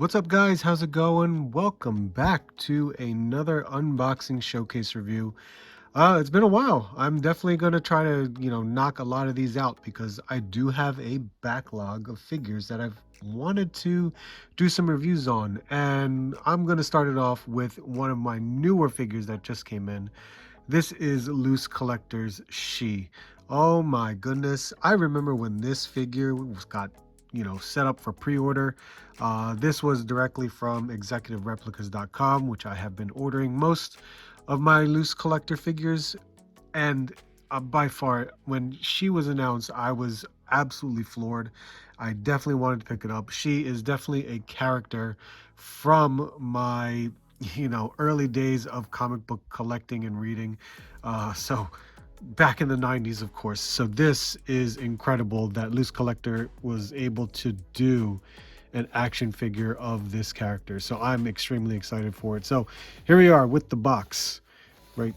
What's up, guys? How's it going? Welcome back to another unboxing showcase review. It's been a while. I'm definitely going to try to, knock a lot of these out because I do have a backlog of figures that I've wanted to do some reviews on. And I'm going to start it off with one of my newer figures that just came in. This is LooseCollector's She. Oh my goodness. I remember when this figure got set up for pre-order. This was directly from executivereplicas.com, which I have been ordering most of my LooseCollector figures. And by far, when she was announced, I was absolutely floored. I definitely wanted to pick it up. She is definitely a character from my early days of comic book collecting and reading. So back in the 90s, of course. So this is incredible that LooseCollector was able to do an action figure of this character. So I'm extremely excited for it. So here we are with the box. Right,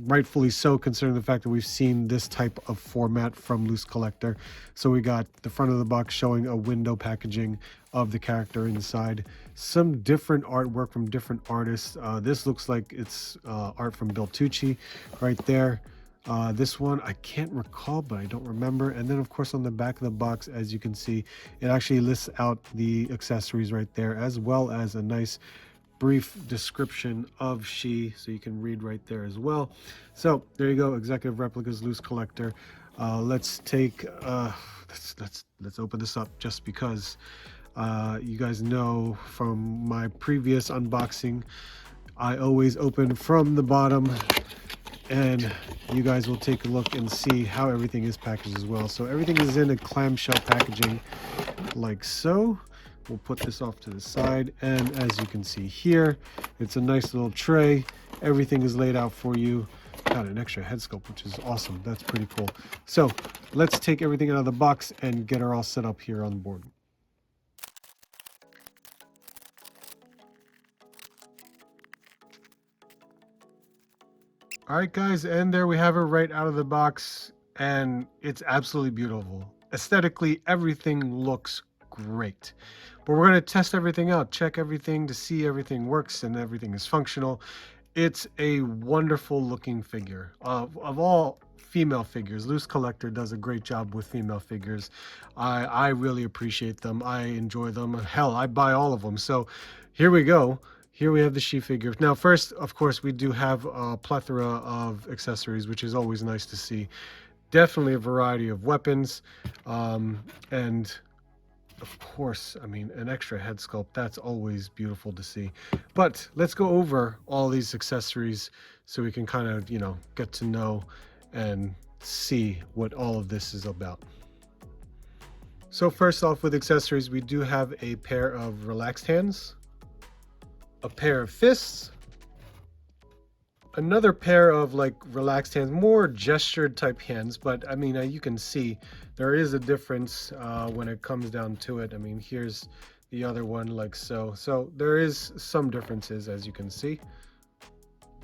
rightfully so, considering the fact that we've seen this type of format from LooseCollector. So we got the front of the box showing a window packaging of the character inside, some different artwork from different artists. This looks like it's art from Bill Tucci right there. This one I can't recall, but I don't remember. And then of course on the back of the box, as you can see, it actually lists out the accessories right there, as well as a nice brief description of She, so you can read right there as well. So there you go, Executive Replicas LooseCollector. Let's take let's open this up, just because you guys know from my previous unboxing, I always open from the bottom, and you guys will take a look and see how everything is packaged as well. So everything is in a clamshell packaging like so. We'll put this off to the side, and as you can see here, it's a nice little tray. Everything is laid out for you. Got an extra head sculpt, which is awesome. That's pretty cool. So let's take everything out of the box and get her all set up here on the board. All right, guys, and there we have her right out of the box, and it's absolutely beautiful. Aesthetically, everything looks great. But we're going to test everything out, check everything to see everything works and everything is functional. It's a wonderful looking figure. Of all female figures, LooseCollector does a great job with female figures. I really appreciate them. I enjoy them. Hell, I buy all of them. So here we go. Here we have the She figure. Now, first, of course, we do have a plethora of accessories, which is always nice to see. Definitely a variety of weapons, and of course, I mean, an extra head sculpt. That's always beautiful to see. But let's go over all these accessories so we can kind of, get to know and see what all of this is about. So first off, with accessories, we do have a pair of relaxed hands, a pair of fists, another pair of like relaxed hands, more gestured type hands, but I mean, you can see there is a difference when it comes down to it. I mean, here's the other one like so. So there is some differences, as you can see.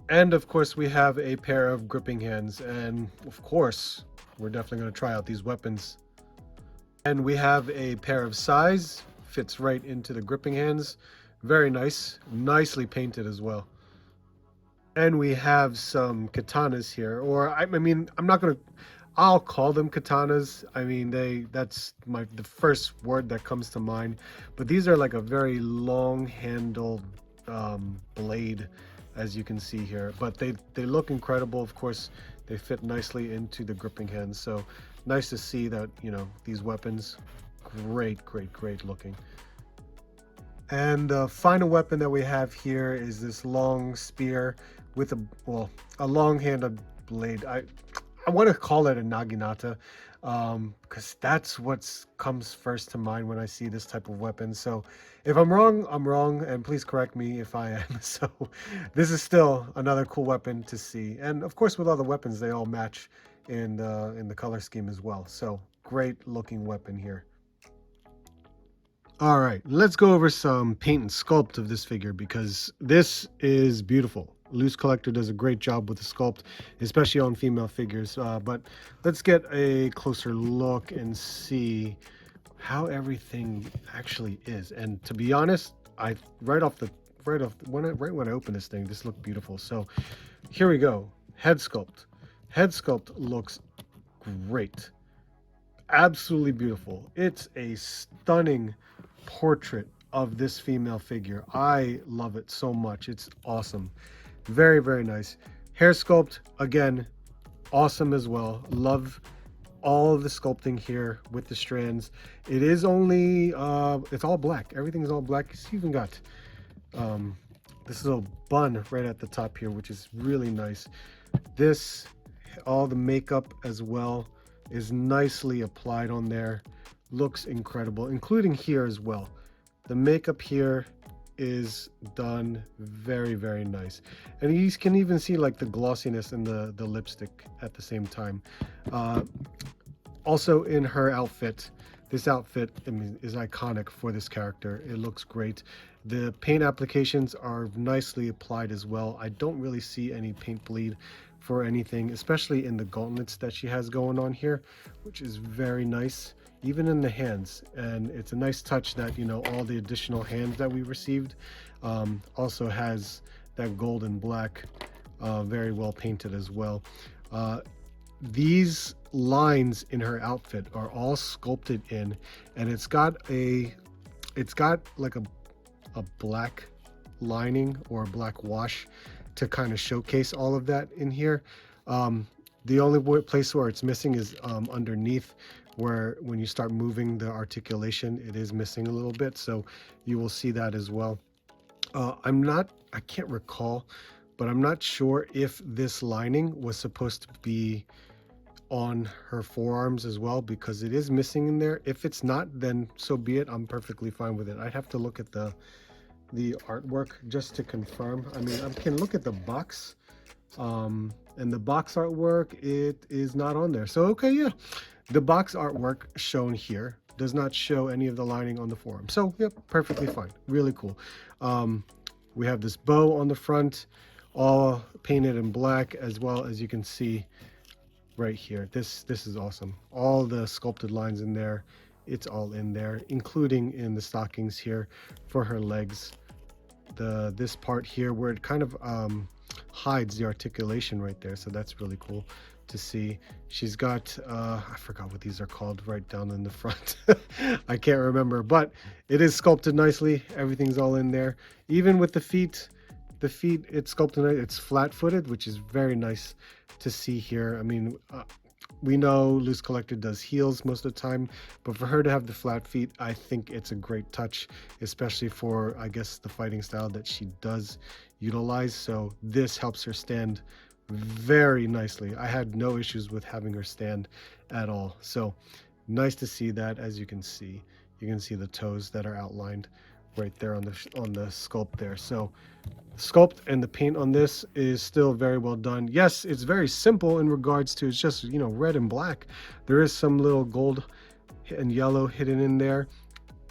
And of course, we have a pair of gripping hands, and of course, we're definitely going to try out these weapons. And we have a pair of sais, fits right into the gripping hands. Very nice, nicely painted as well. And we have some katanas here, or I mean, I'll call them katanas. I mean, that's the first word that comes to mind. But these are like a very long handled blade, as you can see here. But they look incredible. Of course, they fit nicely into the gripping hands. So nice to see that, these weapons, great looking. And the final weapon that we have here is this long spear with a long-handled blade. I want to call it a naginata, because that's what comes first to mind when I see this type of weapon. So if I'm wrong, I'm wrong, and please correct me if I am. So this is still another cool weapon to see. And of course, with all the weapons, they all match in the color scheme as well. So great looking weapon here. All right, let's go over some paint and sculpt of this figure, because this is beautiful. LooseCollector does a great job with the sculpt, especially on female figures. But let's get a closer look and see how everything actually is. And to be honest, Right when I open this thing, this looked beautiful. So here we go. Head sculpt. Head sculpt looks great. Absolutely beautiful. It's a stunning portrait of this female figure. I love it so much. It's awesome. Very, very nice. Hair sculpt, again, awesome as well. Love all of the sculpting here with the strands. It is only it's all black. Everything is all black. It's even got this little bun right at the top here, which is really nice. This, all the makeup as well, is nicely applied on there. Looks incredible, including here as well. The makeup here is done very, very nice, and you can even see like the glossiness in the lipstick at the same time. Also in her outfit, this outfit, I mean, is iconic for this character. It looks great. The paint applications are nicely applied as well. I don't really see any paint bleed for anything, especially in the gauntlets that she has going on here, which is very nice. Even in the hands, and it's a nice touch that, you know, all the additional hands that we received also has that gold and black, very well painted as well. These lines in her outfit are all sculpted in, and it's got like a black lining or a black wash to kind of showcase all of that in here. The only place where it's missing is underneath, where when you start moving the articulation, it is missing a little bit, so you will see that as well. I can't recall, but I'm not sure if this lining was supposed to be on her forearms as well, because it is missing in there. If it's not, then so be it. I'm perfectly fine with it. I'd have to look at the artwork just to confirm. I mean, I can look at the box, and the box artwork, it is not on there. So okay, yeah, the box artwork shown here does not show any of the lining on the forearm. So yep, perfectly fine. Really cool. We have this bow on the front, all painted in black, as well as you can see right here. This is awesome. All the sculpted lines in there, it's all in there, including in the stockings here for her legs. This part here where it kind of hides the articulation right there, so that's really cool to see. She's got I forgot what these are called right down in the front. I can't remember, but it is sculpted nicely. Everything's all in there. Even with the feet, it's sculpted. It's flat-footed, which is very nice to see here. I mean, we know LooseCollector does heels most of the time, but for her to have the flat feet, I think it's a great touch, especially for, I guess, the fighting style that she does utilize. So this helps her stand very nicely. I had no issues with having her stand at all. So nice to see that. As you can see the toes that are outlined right there on the sculpt there. So sculpt and the paint on this is still very well done. Yes, it's very simple in regards to, it's just, you know, red and black. There is some little gold and yellow hidden in there,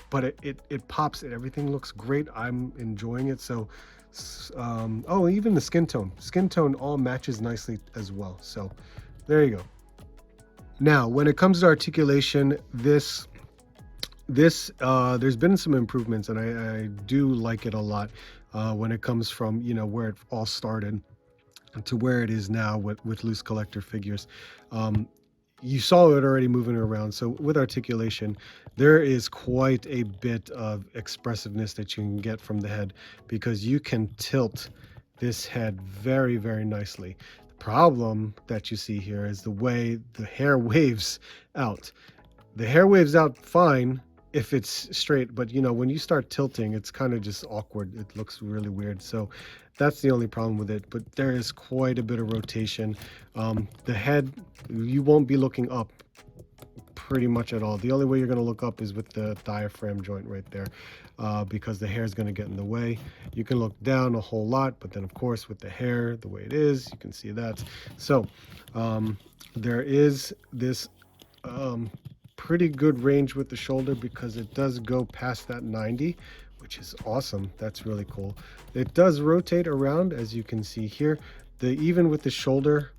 but it pops it. Everything looks great. I'm enjoying it. So oh, even the skin tone all matches nicely as well. So there you go. Now when it comes to articulation, there's been some improvements, and I do like it a lot when it comes from, you know, where it all started to where it is now with LooseCollector figures. You saw it already moving around. So with articulation, there is quite a bit of expressiveness that you can get from the head, because you can tilt this head very, very nicely. The problem that you see here is the way the hair waves out. The hair waves out fine if it's straight, but you know, when you start tilting, it's kind of just awkward. It looks really weird. So that's the only problem with it, but there is quite a bit of rotation. The head, you won't be looking up pretty much at all. The only way you're going to look up is with the diaphragm joint right there, because the hair is going to get in the way. You can look down a whole lot, but then of course with the hair the way it is, you can see that. So there is this pretty good range with the shoulder, because it does go past that 90, which is awesome. That's really cool. It does rotate around, as you can see here. Even with the shoulder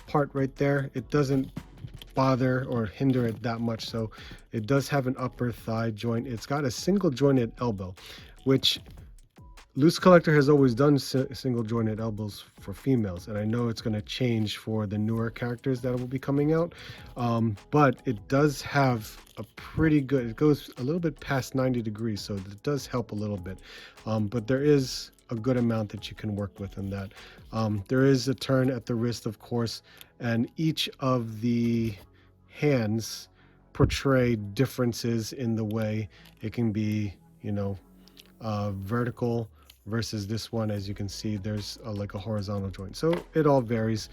part right there, it doesn't bother or hinder it that much. So it does have an upper thigh joint. It's got a single jointed elbow. which LooseCollector has always done single jointed elbows for females, and I know it's going to change for the newer characters that will be coming out, but it does have a pretty good, it goes a little bit past 90 degrees, so it does help a little bit, but there is a good amount that you can work with in that. There is a turn at the wrist, of course, and each of the hands portray differences in the way it can be, vertical versus this one. As you can see, there's like a horizontal joint, so it all varies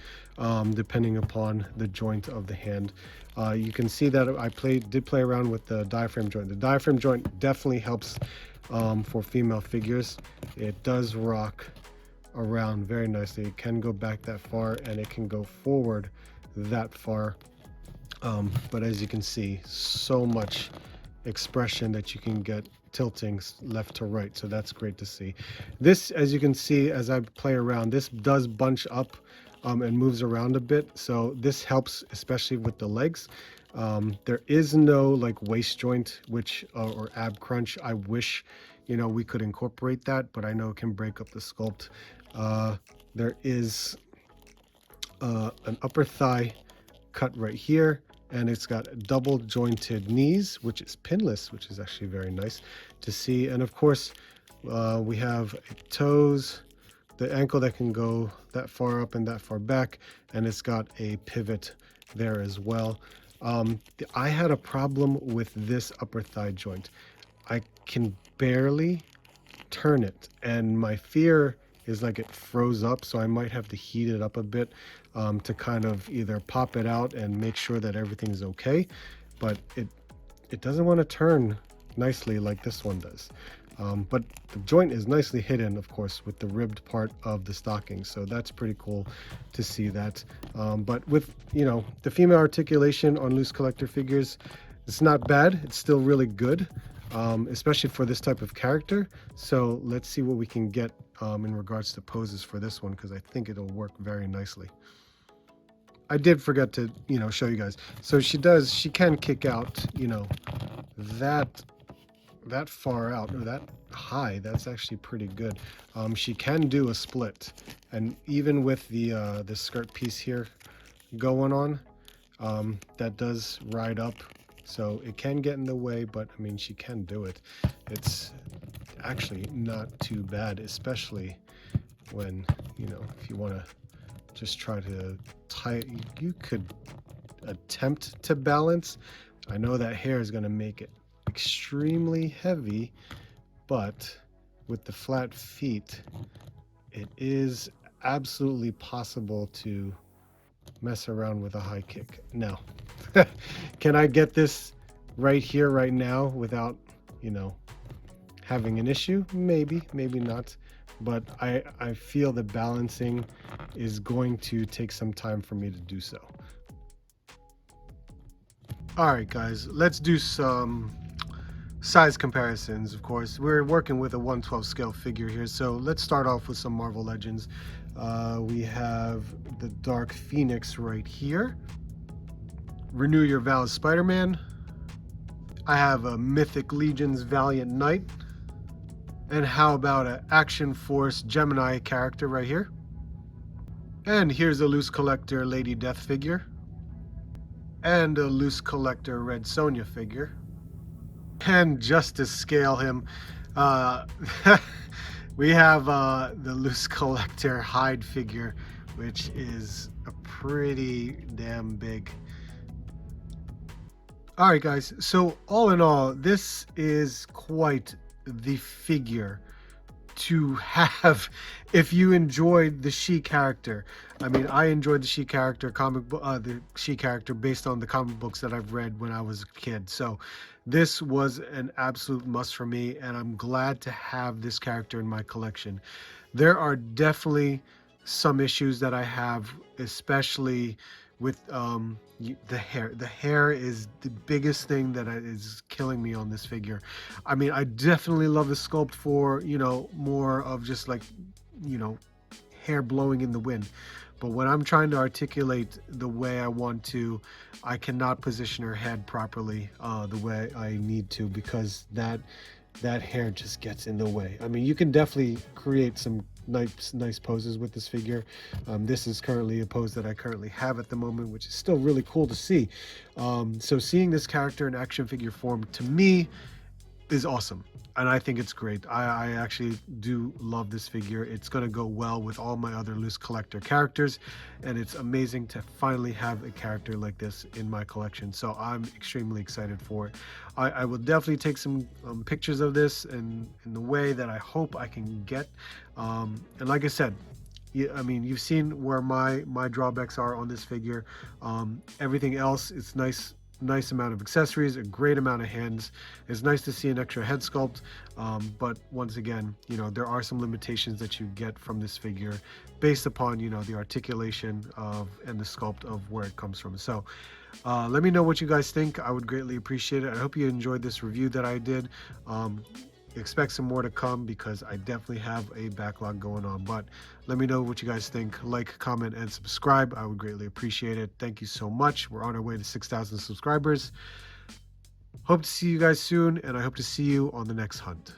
depending upon the joint of the hand. You can see that I did play around with the diaphragm joint. The diaphragm joint definitely helps for female figures. It does rock around very nicely. It can go back that far and it can go forward that far, but as you can see, so much expression that you can get tilting left to right, so that's great to see. This, as you can see, as I play around, this does bunch up and moves around a bit, so this helps especially with the legs. There is no like waist joint or ab crunch. I wish we could incorporate that, but I know it can break up the sculpt. There is an upper thigh cut right here, and it's got double jointed knees, which is pinless, which is actually very nice to see. And of course, we have toes, the ankle that can go that far up and that far back, and it's got a pivot there as well. I had a problem with this upper thigh joint. I can barely turn it, and my fear is like it froze up, so I might have to heat it up a bit to kind of either pop it out and make sure that everything's okay, but it doesn't want to turn nicely like this one does. But the joint is nicely hidden, of course, with the ribbed part of the stocking, so that's pretty cool to see that. But with the female articulation on LooseCollector figures, it's not bad. It's still really good, especially for this type of character. So let's see what we can get in regards to poses for this one, because I think it'll work very nicely. I did forget to show you guys. So she can kick out that far out, or that high. That's actually pretty good. She can do a split, and even with the skirt piece here going on, that does ride up, so it can get in the way, but I mean, she can do it. It's actually not too bad, especially when if you want to just try to tie, you could attempt to balance. I know that hair is going to make it extremely heavy, but with the flat feet, it is absolutely possible to mess around with a high kick. Now, can I get this right here, right now, without, having an issue? Maybe, maybe not. But I feel the balancing is going to take some time for me to do so. All right, guys, let's do some size comparisons. Of course, we're working with a 1/12 scale figure here, so let's start off with some Marvel Legends. We have the Dark Phoenix right here. Renew Your Vows Spider-Man. I have a Mythic Legions Valiant Knight. And how about an Action Force Gemini character right here? And here's a LooseCollector Lady Death figure. And a LooseCollector Red Sonja figure. And just to scale him, we have the LooseCollector Hyde figure, which is a pretty damn big. All right, guys, so all in all, this is quite the figure to have if you enjoyed the She character. I mean, I enjoyed the She character the She character based on the comic books that I've read when I was a kid. So this was an absolute must for me, and I'm glad to have this character in my collection. There are definitely some issues that I have, especially with the hair. The hair is the biggest thing that is killing me on this figure. I mean, I definitely love the sculpt for, more of just like, hair blowing in the wind. But when I'm trying to articulate the way I want to, I cannot position her head properly the way I need to, because that that hair just gets in the way. I mean, you can definitely create some nice poses with this figure. This is currently a pose that I currently have at the moment, which is still really cool to see. So seeing this character in action figure form, to me, is awesome, and I think it's great. I actually do love this figure. It's going to go well with all my other loose collector characters, and it's amazing to finally have a character like this in my collection, so I'm extremely excited for it. I will definitely take some pictures of this in the way that I hope I can get, and like I said, yeah, I mean, you've seen where my drawbacks are on this figure. Everything else, it's nice amount of accessories, a great amount of hands. It's nice to see an extra head sculpt, but once again, you know, there are some limitations that you get from this figure based upon, you know, the articulation of and the sculpt of where it comes from. So let me know what you guys think. I would greatly appreciate it. I hope you enjoyed this review that I did. Expect some more to come because I definitely have a backlog going on, but let me know what you guys think. Like, comment, and subscribe. I would greatly appreciate it. Thank you so much. We're on our way to 6,000 subscribers. Hope to see you guys soon, and I hope to see you on the next hunt.